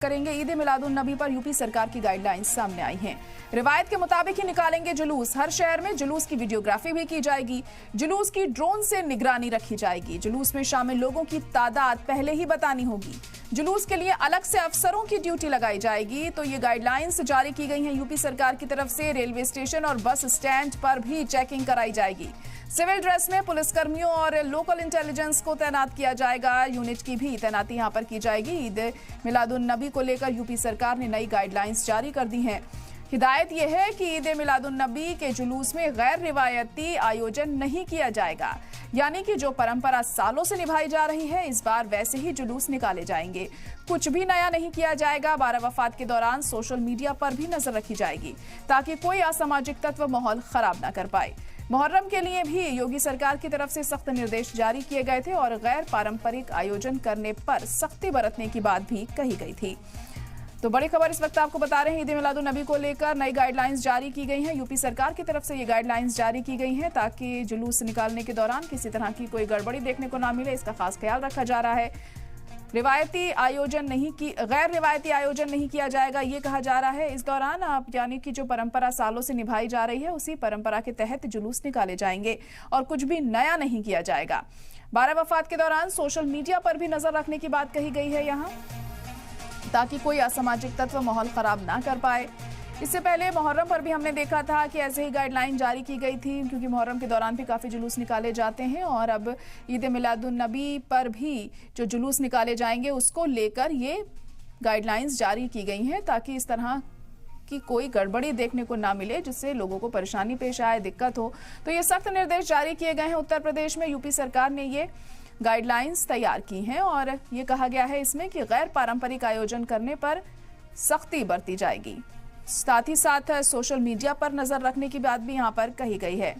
करेंगे। ईद मिलादुन नबी पर यूपी सरकार की गाइडलाइंस सामने आई हैं। रिवायत के मुताबिक ही निकालेंगे जुलूस। हर शहर में जुलूस की वीडियोग्राफी भी की जाएगी। जुलूस की ड्रोन से निगरानी रखी जाएगी। जुलूस में शामिल लोगों की तादाद पहले ही बतानी होगी। जुलूस के लिए अलग से अफसरों की ड्यूटी लगाई जाएगी। तो ये गाइडलाइंस जारी की गई हैं यूपी सरकार की तरफ से। रेलवे स्टेशन और बस स्टैंड पर भी चेकिंग कराई जाएगी। सिविल ड्रेस में पुलिसकर्मियों और लोकल इंटेलिजेंस को तैनात किया जाएगा। यूनिट की भी तैनाती यहां पर की जाएगी। ईद मिलादुन नबी को लेकर यूपी सरकार ने नई गाइडलाइंस जारी कर दी हैं। हिदायत यह है कि ईद मिलादुन नबी के जुलूस में गैर रिवायती आयोजन नहीं किया जाएगा, यानी कि जो परंपरा सालों से निभाई जा रही है इस बार वैसे ही जुलूस निकाले जाएंगे। कुछ भी नया नहीं किया जाएगा। 12 वफात के दौरान सोशल मीडिया पर भी नजर रखी जाएगी ताकि कोई असामाजिक तत्व माहौल खराब न कर पाए। मुहर्रम के लिए भी योगी सरकार की तरफ से सख्त निर्देश जारी किए गए थे और गैर पारंपरिक आयोजन करने पर सख्ती बरतने की बात भी कही गई थी। तो बड़ी खबर इस वक्त आपको बता रहे हैं, ईद मिलादुन नबी को लेकर नई गाइडलाइंस जारी की गई हैं। यूपी सरकार की तरफ से ये गाइडलाइंस जारी की गई हैं ताकि जुलूस निकालने के दौरान किसी तरह की कोई गड़बड़ी देखने को ना मिले, इसका खास ख्याल रखा जा रहा है। गैर रिवायती आयोजन नहीं किया जाएगा, ये कहा जा रहा है। इस दौरान यानी कि जो परंपरा सालों से निभाई जा रही है उसी परंपरा के तहत जुलूस निकाले जाएंगे और कुछ भी नया नहीं किया जाएगा। 12 वफात के दौरान सोशल मीडिया पर भी नजर रखने की बात कही गई है यहाँ, ताकि कोई असामाजिक तत्व माहौल खराब ना कर पाए। इससे पहले मुहर्रम पर भी हमने देखा था कि ऐसे ही गाइडलाइन जारी की गई थी, क्योंकि मुहर्रम के दौरान भी काफ़ी जुलूस निकाले जाते हैं और अब ईद मिलादुन नबी पर भी जो जुलूस निकाले जाएंगे उसको लेकर ये गाइडलाइंस जारी की गई हैं ताकि इस तरह की कोई गड़बड़ी देखने को ना मिले जिससे लोगों को परेशानी पेश आए, दिक्कत हो। तो ये सख्त निर्देश जारी किए गए हैं। उत्तर प्रदेश में यूपी सरकार ने ये गाइडलाइंस तैयार की हैं और ये कहा गया है इसमें कि गैर पारंपरिक आयोजन करने पर सख्ती बरती जाएगी। साथ ही साथ सोशल मीडिया पर नजर रखने की बात भी यहाँ पर कही गई है।